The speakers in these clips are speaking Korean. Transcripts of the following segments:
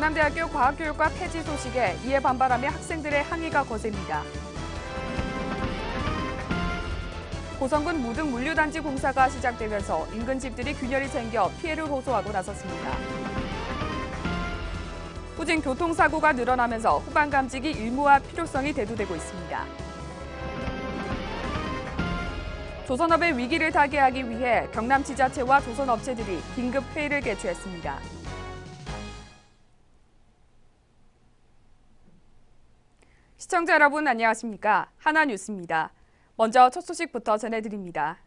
경남대학교 과학교육과 폐지 소식에 이에 반발하며 학생들의 항의가 거셉니다. 고성군 무등물류단지 공사가 시작되면서 인근 집들이 균열이 생겨 피해를 호소하고 나섰습니다. 후진 교통사고가 늘어나면서 후방 감지기 일무화 필요성이 대두되고 있습니다. 조선업의 위기를 타개하기 위해 경남지자체와 조선업체들이 긴급 회의를 개최했습니다. 시청자 여러분 안녕하십니까? 하나뉴스입니다. 먼저 첫 소식부터 전해드립니다.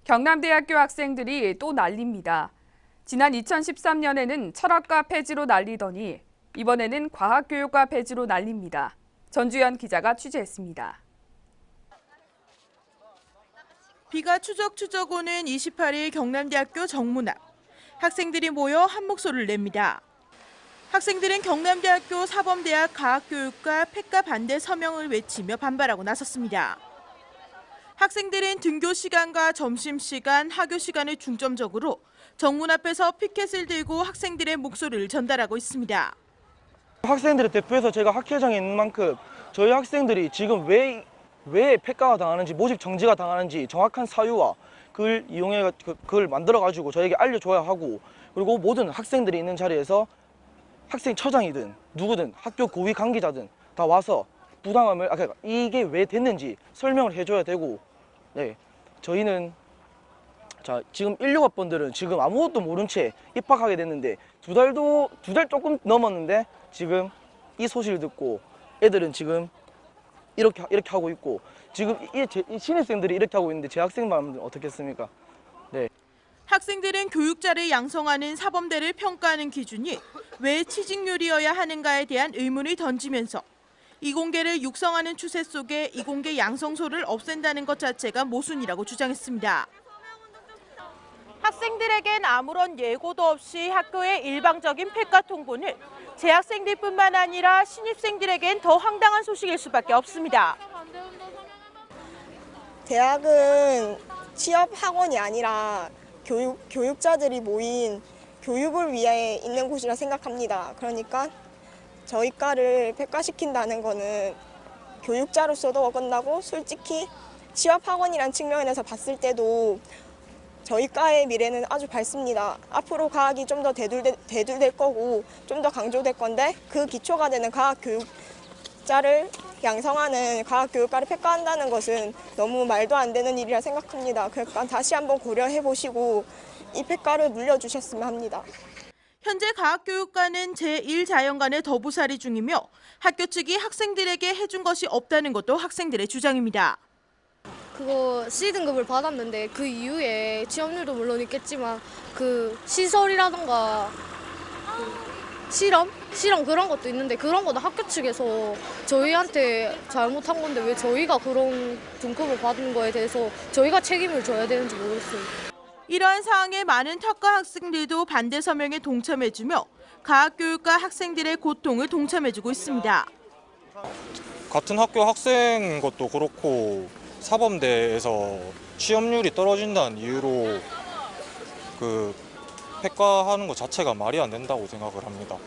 경남대학교 학생들이 또 난립니다. 지난 2013년에는 철학과 폐지로 난리더니 이번에는 과학교육과 폐지로 난립니다. 전주현 기자가 취재했습니다. 비가 추적추적 오는 28일 경남대학교 정문 앞. 학생들이 모여 한 목소리를 냅니다. 학생들은 경남대학교 사범대학 과학교육과 폐과 반대 서명을 외치며 반발하고 나섰습니다. 학생들은 등교 시간과 점심시간, 하교 시간을 중점적으로 정문 앞에서 피켓을 들고 학생들의 목소리를 전달하고 있습니다. 학생들을 대표해서 제가 학회장에 있는 만큼 저희 학생들이 지금 왜 폐과가 당하는지, 모집 정지가 당하는지 정확한 사유와 그걸 이용해 그걸 만들어가지고 저에게 알려줘야 하고, 그리고 모든 학생들이 있는 자리에서 학생처장이든 누구든 학교 고위 관계자든 다 와서 부당함을 그러니까 이게 왜 됐는지 설명을 해줘야 되고, 네, 저희는 지금 16학번들은 지금 아무것도 모른 채 입학하게 됐는데 두 달 조금 넘었는데 지금 이 소식을 듣고 애들은 지금 이렇게 하고 있고, 지금 이 신입생들이 이렇게 하고 있는데 제 학생 마음은 어떻겠습니까? 네. 학생들은 교육자를 양성하는 사범대를 평가하는 기준이 왜 취직률이어야 하는가에 대한 의문을 던지면서 이공계를 육성하는 추세 속에 이공계 양성소를 없앤다는 것 자체가 모순이라고 주장했습니다. 학생들에겐 아무런 예고도 없이 학교의 일방적인 폐과 통보는 재학생들뿐만 아니라 신입생들에겐 더 황당한 소식일 수밖에 없습니다. 대학은 취업 학원이 아니라 교육자들이 모인 교육을 위해 있는 곳이라 생각합니다. 그러니까 저희 과를 폐과시킨다는 거는 교육자로서도 어긋나고, 솔직히 취업 학원이란 측면에서 봤을 때도 저희 과의 미래는 아주 밝습니다. 앞으로 과학이 좀 더 대두될 거고 좀 더 강조될 건데, 그 기초가 되는 과학교육자를 양성하는 과학교육과를 폐과한다는 것은 너무 말도 안 되는 일이라 생각합니다. 그러니까 다시 한번 고려해 보시고 이 폐과를 물려주셨으면 합니다. 현재 과학교육과는 제1자연관에 더부살이 중이며 학교 측이 학생들에게 해준 것이 없다는 것도 학생들의 주장입니다. 그거 C등급을 받았는데 그 이후에 취업률도 물론 있겠지만 그 시설이라던가 실험 그런 것도 있는데 그런 거는 학교 측에서 저희한테 잘못한 건데 왜 저희가 그런 등급을 받은 거에 대해서 저희가 책임을 져야 되는지 모르겠어요. 이러한 사항에 많은 특과 학생들도 반대 서명에 동참해주며 과학교육과 학생들의 고통을 동참해주고 있습니다. 같은 학교 학생인 것도 그렇고 사범대에서 취업률이 떨어진다는 이유로 폐과하는 것 자체가 말이 안 된다고 생각을 합니다.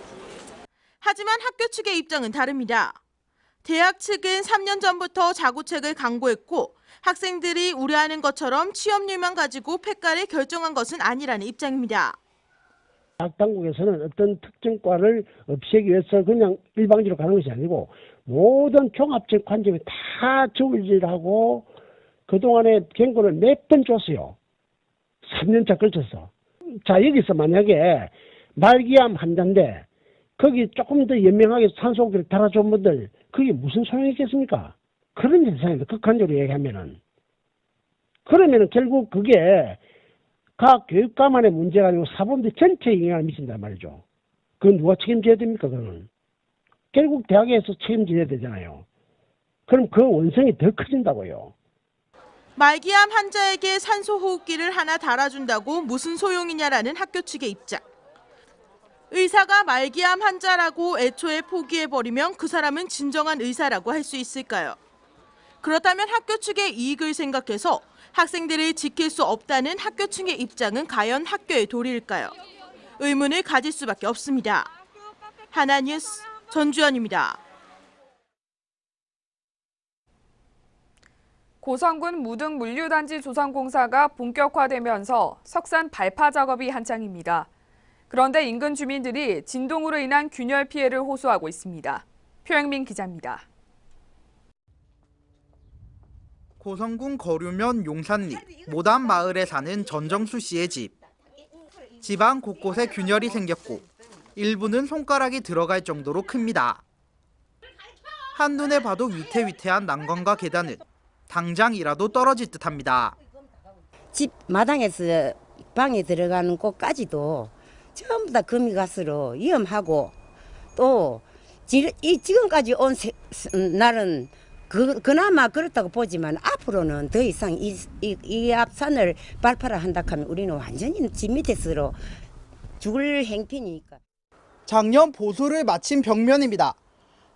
하지만 학교 측의 입장은 다릅니다. 대학 측은 3년 전부터 자구책을 강구했고 학생들이 우려하는 것처럼 취업률만 가지고 폐과를 결정한 것은 아니라는 입장입니다. 학당국에서는 어떤 특정 과를 없애기 위해서 그냥 일방적으로 가는 것이 아니고 모든 종합적 관점에 다 저울질하고 그동안에 경고를 몇 번 줬어요. 3년차 걸쳐서. 자, 여기서 만약에 말기암 환자인데 거기 조금 더 연명하게 산소호흡기를 달아준 분들 그게 무슨 소용이 있겠습니까? 그런 현상입니다. 극한적으로 얘기하면은. 그러면은 결국 그게 각 교육과만의 문제가 아니고 사범대 전체에 영향을 미친단 말이죠. 그건 누가 책임져야 됩니까, 그거는? 결국 대학에서 책임져야 되잖아요. 그럼 그 원성이 더 커진다고요. 말기암 환자에게 산소호흡기를 하나 달아준다고 무슨 소용이냐라는 학교 측의 입장. 의사가 말기암 환자라고 애초에 포기해버리면 그 사람은 진정한 의사라고 할 수 있을까요? 그렇다면 학교 측의 이익을 생각해서 학생들을 지킬 수 없다는 학교 측의 입장은 과연 학교의 도리일까요? 의문을 가질 수밖에 없습니다. 하나뉴스 전주연입니다. 고성군 무등 물류단지 조성공사가 본격화되면서 석산 발파 작업이 한창입니다. 그런데 인근 주민들이 진동으로 인한 균열 피해를 호소하고 있습니다. 표영민 기자입니다. 고성군 거류면 용산리 모담 마을에 사는 전정수 씨의 집. 집안 곳곳에 균열이 생겼고 일부는 손가락이 들어갈 정도로 큽니다. 한눈에 봐도 위태위태한 난간과 계단은 당장이라도 떨어질 듯합니다. 집 마당에서 방에 들어가는 곳까지도 전부 다 금이가스로 위험하고 또 지금까지 온 날은 그나마 그렇다고 보지만 앞으로는 더 이상 이 앞산을 발파를 한다 하면 우리는 완전히 집 밑에서 죽을 행편이니까. 작년 보수를 마친 벽면입니다.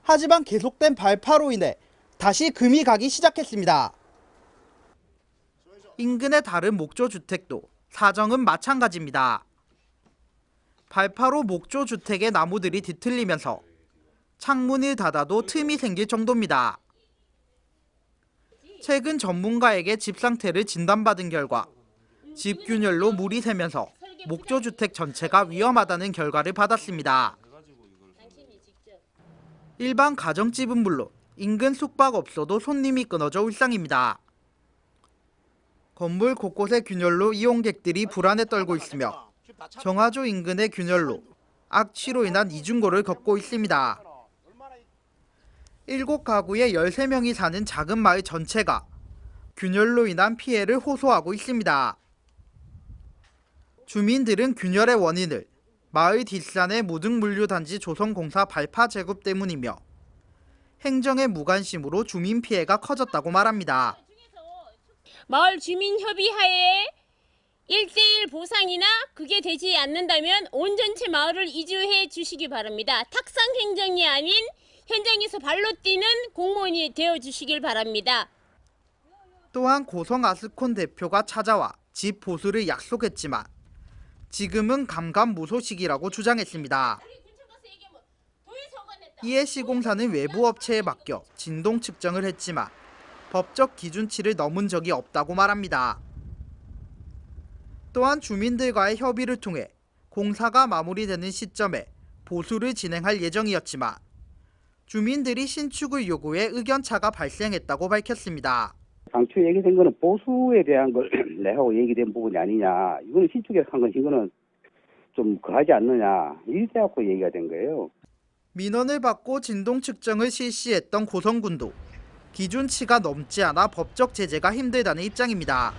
하지만 계속된 발파로 인해 다시 금이 가기 시작했습니다. 인근의 다른 목조주택도 사정은 마찬가지입니다. 발파로 목조주택의 나무들이 뒤틀리면서 창문을 닫아도 틈이 생길 정도입니다. 최근 전문가에게 집 상태를 진단받은 결과 집균열로 물이 새면서 목조주택 전체가 위험하다는 결과를 받았습니다. 일반 가정집은 물론 인근 숙박업소도 손님이 끊어져 일상입니다. 건물 곳곳의 균열로 이용객들이 불안에 떨고 있으며 정화조 인근의 균열로 악취로 인한 이중고를 겪고 있습니다. 7가구에 13명이 사는 작은 마을 전체가 균열로 인한 피해를 호소하고 있습니다. 주민들은 균열의 원인을 마을 뒷산의 무등물류단지 조성공사 발파 제곱 때문이며 행정의 무관심으로 주민 피해가 커졌다고 말합니다. 마을 주민협의하에 1:1 보상이나 그게 되지 않는다면 온전체 마을을 이주해 주시기 바랍니다. 탁상 행정이 아닌 현장에서 발로 뛰는 공무원이 되어주시길 바랍니다. 또한 고성 아스콘 대표가 찾아와 집 보수를 약속했지만 지금은 감감무소식이라고 주장했습니다. 이에 시공사는 외부 업체에 맡겨 진동 측정을 했지만 법적 기준치를 넘은 적이 없다고 말합니다. 또한 주민들과의 협의를 통해 공사가 마무리되는 시점에 보수를 진행할 예정이었지만 주민들이 신축을 요구해 의견차가 발생했다고 밝혔습니다. 당초 얘기된 거는 보수에 대한 걸 내하고 얘기된 부분이 아니냐. 이거는 신축에서 한 건 이거는 좀 거하지 않느냐. 이래 갖고 얘기가 된 거예요. 민원을 받고 진동 측정을 실시했던 고성군도 기준치가 넘지 않아 법적 제재가 힘들다는 입장입니다.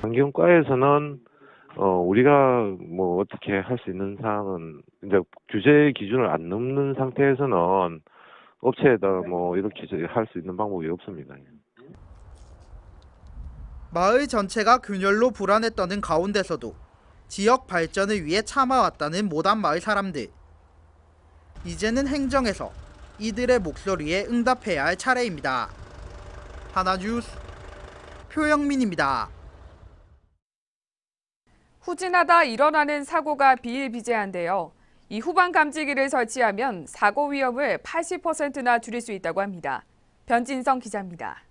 환경과에서는 우리가 뭐 어떻게 할 수 있는 사항은 이제 규제 기준을 안 넘는 상태에서는 업체에다 뭐 이렇게 할 수 있는 방법이 없습니다. 마을 전체가 균열로 불안에 떠는 가운데서도 지역 발전을 위해 참아왔다는 모담 마을 사람들. 이제는 행정에서 이들의 목소리에 응답해야 할 차례입니다. 하나뉴스 표영민입니다. 후진하다 일어나는 사고가 비일비재한데요. 이 후방 감지기를 설치하면 사고 위험을 80%나 줄일 수 있다고 합니다. 변진성 기자입니다.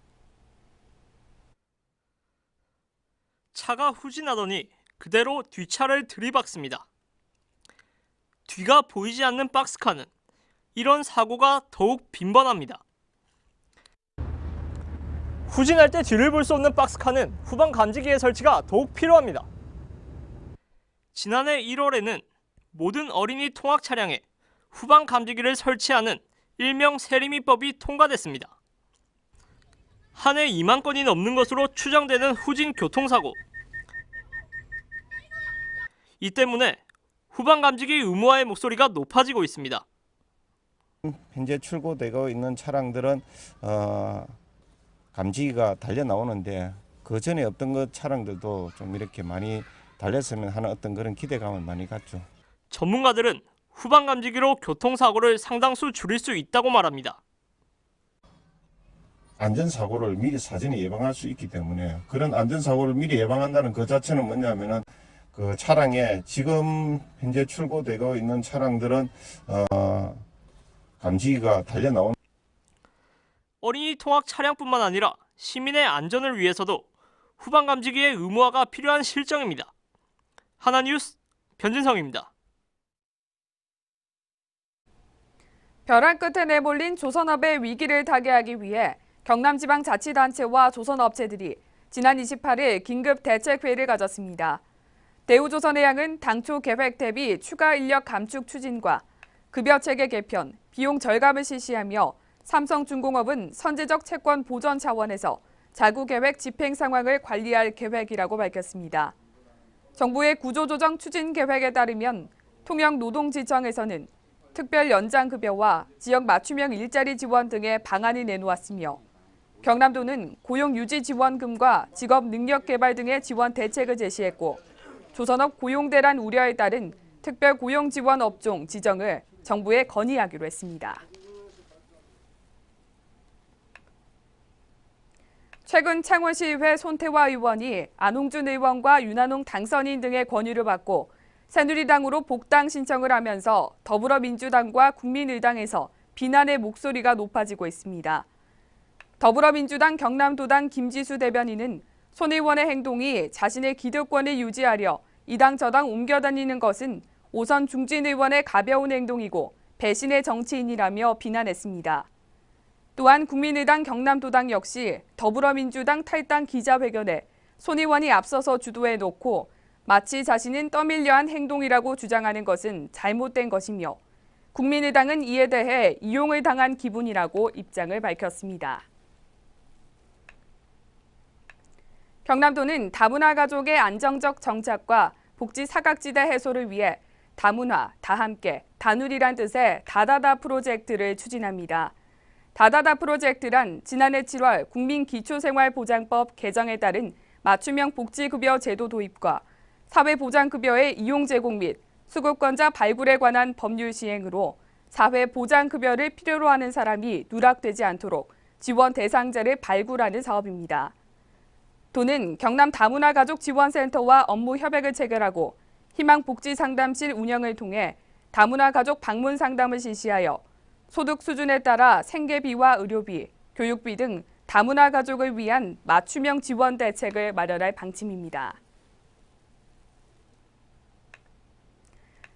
차가 후진하더니 그대로 뒷차를 들이박습니다. 뒤가 보이지 않는 박스카는 이런 사고가 더욱 빈번합니다. 후진할 때 뒤를 볼 수 없는 박스카는 후방 감지기의 설치가 더욱 필요합니다. 지난해 1월에는 모든 어린이 통학 차량에 후방 감지기를 설치하는 일명 세리미법이 통과됐습니다. 한 해 2만 건이 넘는 것으로 추정되는 후진 교통사고. 이 때문에 후방 감지기 의무화의 목소리가 높아지고 있습니다. 현재 출고되고 있는 차량들은 감지기가 달려 나오는데 그 전에 없던 것 차량들도 좀 이렇게 많이 달렸으면 하는 어떤 그런 기대감을 많이 갖죠. 전문가들은 후방 감지기로 교통사고를 상당수 줄일 수 있다고 말합니다. 안전사고를 미리 사전에 예방할 수 있기 때문에 그런 안전사고를 미리 예방한다는 그 자체는 뭐냐면은 그 차량에 지금 현재 출고되고 있는 차량들은 감지기가 달려 나온. 어린이 통학 차량뿐만 아니라 시민의 안전을 위해서도 후방 감지기의 의무화가 필요한 실정입니다. 하나뉴스 변진성입니다. 벼랑 끝에 내몰린 조선업의 위기를 타개하기 위해 경남지방자치단체와 조선업체들이 지난 28일 긴급 대책회의를 가졌습니다. 대우조선해양은 당초 계획 대비 추가 인력 감축 추진과 급여체계 개편, 비용 절감을 실시하며 삼성중공업은 선제적 채권 보전 차원에서 자구계획 집행 상황을 관리할 계획이라고 밝혔습니다. 정부의 구조조정 추진 계획에 따르면 통영노동지청에서는 특별 연장급여와 지역 맞춤형 일자리 지원 등의 방안을 내놓았으며 경남도는 고용유지지원금과 직업능력개발 등의 지원 대책을 제시했고 조선업 고용대란 우려에 따른 특별고용지원업종 지정을 정부에 건의하기로 했습니다. 최근 창원시의회 손태화 의원이 안홍준 의원과 윤한홍 당선인 등의 권유를 받고 새누리당으로 복당 신청을 하면서 더불어민주당과 국민의당에서 비난의 목소리가 높아지고 있습니다. 더불어민주당 경남도당 김지수 대변인은 손 의원의 행동이 자신의 기득권을 유지하려 이당 저당 옮겨다니는 것은 오선 중진 의원의 가벼운 행동이고 배신의 정치인이라며 비난했습니다. 또한 국민의당 경남도당 역시 더불어민주당 탈당 기자회견에 손 의원이 앞서서 주도해놓고 마치 자신은 떠밀려 한 행동이라고 주장하는 것은 잘못된 것이며 국민의당은 이에 대해 이용을 당한 기분이라고 입장을 밝혔습니다. 경남도는 다문화 가족의 안정적 정착과 복지 사각지대 해소를 위해 다문화, 다함께, 다누리란 뜻의 다다다 프로젝트를 추진합니다. 다다다 프로젝트란 지난해 7월 국민기초생활보장법 개정에 따른 맞춤형 복지급여 제도 도입과 사회보장급여의 이용 제공 및 수급권자 발굴에 관한 법률 시행으로 사회보장급여를 필요로 하는 사람이 누락되지 않도록 지원 대상자를 발굴하는 사업입니다. 도는 경남 다문화 가족 지원센터와 업무 협약을 체결하고 희망복지상담실 운영을 통해 다문화 가족 방문 상담을 실시하여 소득 수준에 따라 생계비와 의료비, 교육비 등 다문화 가족을 위한 맞춤형 지원 대책을 마련할 방침입니다.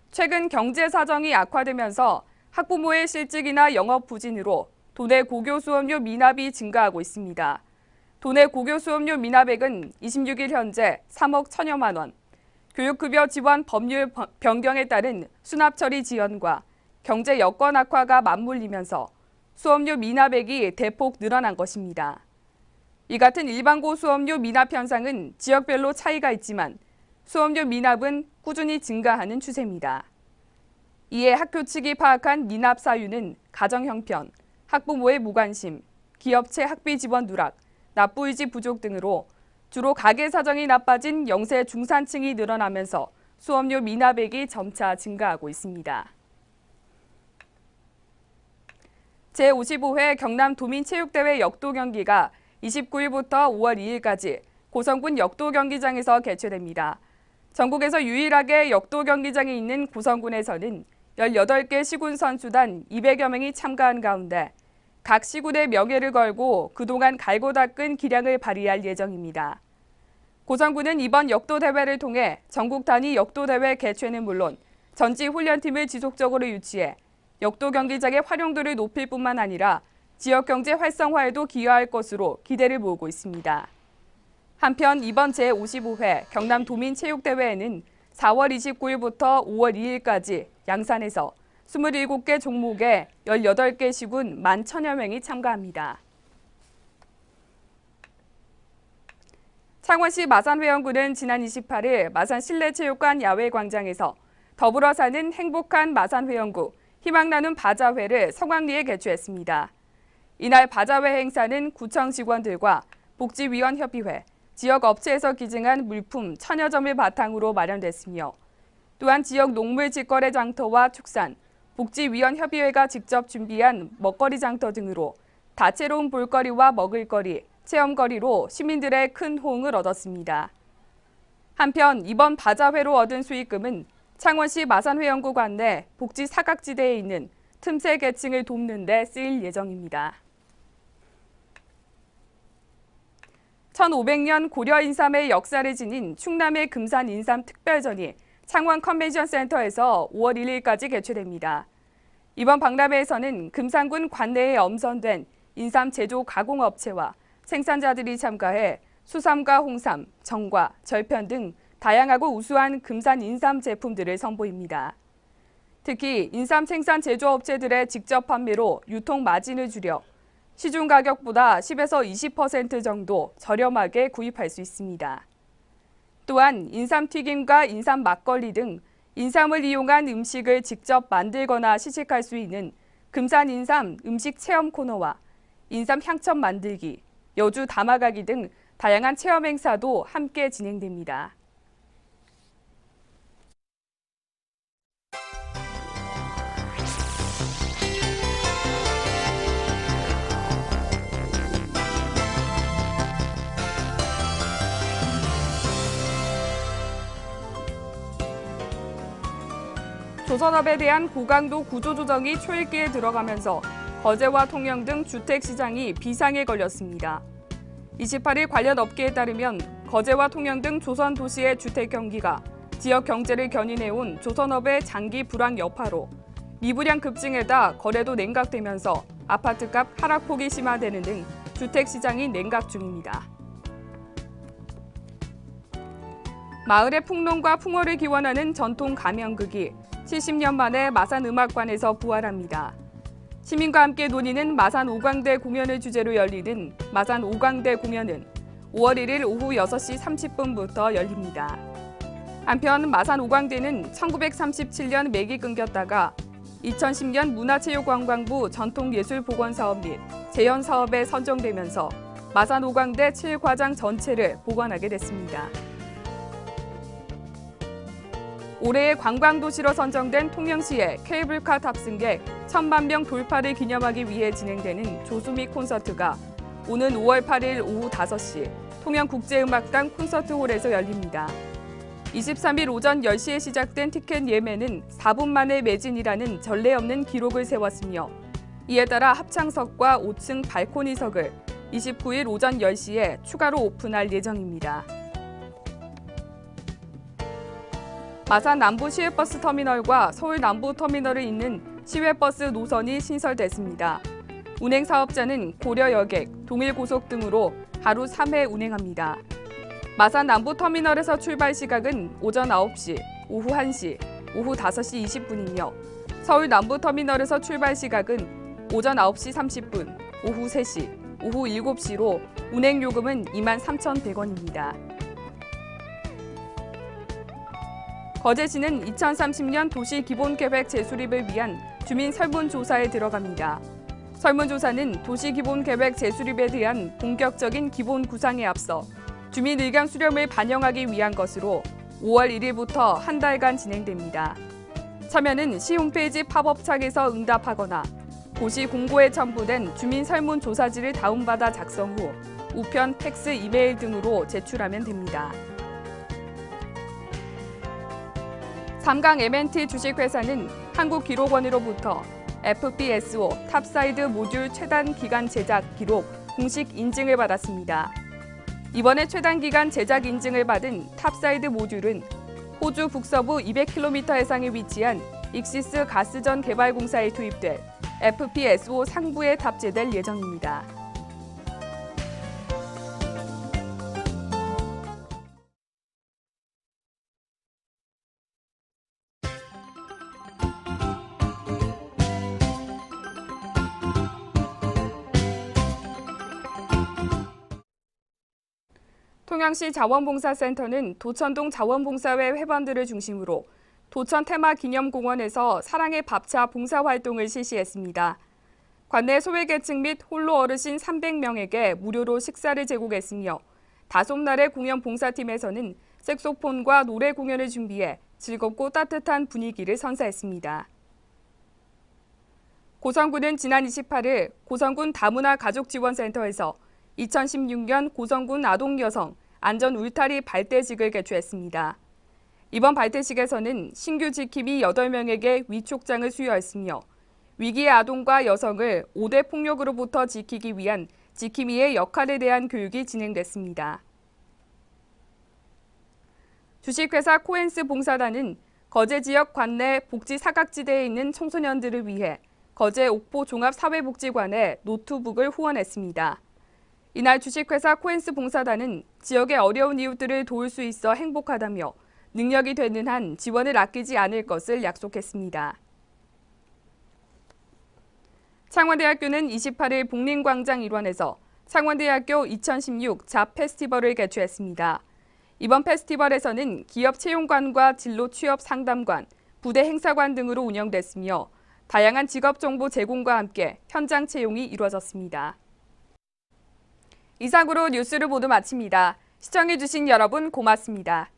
최근 경제 사정이 악화되면서 학부모의 실직이나 영업 부진으로 도내 고교 수업료 미납이 증가하고 있습니다. 도내 고교 수업료 미납액은 26일 현재 3억 1천여만 원, 교육급여 지원 법률 변경에 따른 수납처리 지연과 경제 여건 악화가 맞물리면서 수업료 미납액이 대폭 늘어난 것입니다. 이 같은 일반고 수업료 미납 현상은 지역별로 차이가 있지만 수업료 미납은 꾸준히 증가하는 추세입니다. 이에 학교 측이 파악한 미납 사유는 가정 형편, 학부모의 무관심, 기업체 학비 지원 누락, 납부의지 부족 등으로 주로 가계 사정이 나빠진 영세 중산층이 늘어나면서 수업료 미납액이 점차 증가하고 있습니다. 제55회 경남도민체육대회 역도 경기가 29일부터 5월 2일까지 고성군 역도 경기장에서 개최됩니다. 전국에서 유일하게 역도 경기장이 있는 고성군에서는 18개 시군 선수단 200여 명이 참가한 가운데 각 시군의 명예를 걸고 그동안 갈고 닦은 기량을 발휘할 예정입니다. 고성군은 이번 역도 대회를 통해 전국 단위 역도 대회 개최는 물론 전지 훈련팀을 지속적으로 유치해 역도 경기장의 활용도를 높일 뿐만 아니라 지역 경제 활성화에도 기여할 것으로 기대를 모으고 있습니다. 한편 이번 제55회 경남도민체육대회에는 4월 29일부터 5월 2일까지 양산에서 27개 종목에 18개 시군 11,000여 명이 참가합니다. 창원시 마산회원구는 지난 28일 마산실내체육관 야외광장에서 더불어 사는 행복한 마산회원구 희망나눔 바자회를 성황리에 개최했습니다. 이날 바자회 행사는 구청 직원들과 복지위원협의회, 지역 업체에서 기증한 물품 1000여 점을 바탕으로 마련됐으며 또한 지역 농물 직거래 장터와 축산, 복지위원협의회가 직접 준비한 먹거리 장터 등으로 다채로운 볼거리와 먹을거리, 체험거리로 시민들의 큰 호응을 얻었습니다. 한편 이번 바자회로 얻은 수익금은 창원시 마산회원구 관내 복지 사각지대에 있는 틈새 계층을 돕는 데 쓰일 예정입니다. 1500년 고려 인삼의 역사를 지닌 충남의 금산 인삼 특별전이 창원 컨벤션 센터에서 5월 1일까지 개최됩니다. 이번 박람회에서는 금산군 관내에 엄선된 인삼 제조 가공업체와 생산자들이 참가해 수삼과 홍삼, 정과, 절편 등 다양하고 우수한 금산 인삼 제품들을 선보입니다. 특히 인삼 생산 제조업체들의 직접 판매로 유통 마진을 줄여 시중 가격보다 10에서 20% 정도 저렴하게 구입할 수 있습니다. 또한 인삼 튀김과 인삼 막걸리 등 인삼을 이용한 음식을 직접 만들거나 시식할 수 있는 금산 인삼 음식 체험 코너와 인삼 향첩 만들기, 여주 담아가기 등 다양한 체험 행사도 함께 진행됩니다. 조선업에 대한 고강도 구조조정이 초읽기에 들어가면서 거제와 통영 등 주택시장이 비상에 걸렸습니다. 28일 관련 업계에 따르면 거제와 통영 등 조선 도시의 주택 경기가 지역 경제를 견인해온 조선업의 장기 불황 여파로 미분양 급증에다 거래도 냉각되면서 아파트값 하락폭이 심화되는 등 주택시장이 냉각 중입니다. 마을의 풍농과 풍어를 기원하는 전통 가명극이 70년 만에 마산음악관에서 부활합니다. 시민과 함께 논의는 마산 오광대 공연을 주제로 열리는 마산 오광대 공연은 5월 1일 오후 6시 30분부터 열립니다. 한편 마산 오광대는 1937년 맥이 끊겼다가 2010년 문화체육관광부 전통예술복원사업 및 재현사업에 선정되면서 마산 오광대 7과장 전체를 복원하게 됐습니다. 올해의 관광도시로 선정된 통영시의 케이블카 탑승객 1000만 명 돌파를 기념하기 위해 진행되는 조수미 콘서트가 오는 5월 8일 오후 5시 통영국제음악당 콘서트홀에서 열립니다. 23일 오전 10시에 시작된 티켓 예매는 4분 만에 매진이라는 전례 없는 기록을 세웠으며 이에 따라 합창석과 5층 발코니석을 29일 오전 10시에 추가로 오픈할 예정입니다. 마산 남부 시외버스 터미널과 서울 남부 터미널을 잇는 시외버스 노선이 신설됐습니다. 운행 사업자는 고려여객, 동일고속 등으로 하루 3회 운행합니다. 마산 남부 터미널에서 출발 시각은 오전 9시, 오후 1시, 오후 5시 20분이며 서울 남부 터미널에서 출발 시각은 오전 9시 30분, 오후 3시, 오후 7시로 운행 요금은 23,100원입니다. 거제시는 2030년 도시기본계획 재수립을 위한 주민 설문조사에 들어갑니다. 설문조사는 도시기본계획 재수립에 대한 본격적인 기본 구상에 앞서 주민 의견 수렴을 반영하기 위한 것으로 5월 1일부터 한 달간 진행됩니다. 참여는 시 홈페이지 팝업창에서 응답하거나 고시 공고에 첨부된 주민 설문조사지를 다운받아 작성 후 우편, 팩스, 이메일 등으로 제출하면 됩니다. 삼강 M&T 주식회사는 한국기록원으로부터 FPSO 탑사이드 모듈 최단 기간 제작 기록 공식 인증을 받았습니다. 이번에 최단 기간 제작 인증을 받은 탑사이드 모듈은 호주 북서부 200km 해상에 위치한 익시스 가스전 개발공사에 투입될 FPSO 상부에 탑재될 예정입니다. 통영시 자원봉사센터는 도천동 자원봉사회 회원들을 중심으로 도천 테마기념공원에서 사랑의 밥차 봉사활동을 실시했습니다. 관내 소외계층 및 홀로 어르신 300명에게 무료로 식사를 제공했으며 다섯 날의 공연 봉사팀에서는 색소폰과 노래 공연을 준비해 즐겁고 따뜻한 분위기를 선사했습니다. 고성군은 지난 28일 고성군 다문화 가족지원센터에서 2016년 고성군 아동여성 안전 울타리 발대식을 개최했습니다. 이번 발대식에서는 신규 지킴이 8명에게 위촉장을 수여했으며 위기의 아동과 여성을 5대 폭력으로부터 지키기 위한 지킴이의 역할에 대한 교육이 진행됐습니다. 주식회사 코엔스 봉사단은 거제 지역 관내 복지 사각지대에 있는 청소년들을 위해 거제 옥포 종합사회복지관에 노트북을 후원했습니다. 이날 주식회사 코엔스 봉사단은 지역의 어려운 이웃들을 도울 수 있어 행복하다며 능력이 되는 한 지원을 아끼지 않을 것을 약속했습니다. 창원대학교는 28일 복림광장 일원에서 창원대학교 2016 잡 페스티벌을 개최했습니다. 이번 페스티벌에서는 기업 채용관과 진로 취업 상담관, 부대 행사관 등으로 운영됐으며 다양한 직업 정보 제공과 함께 현장 채용이 이루어졌습니다. 이상으로 뉴스를 모두 마칩니다. 시청해주신 여러분 고맙습니다.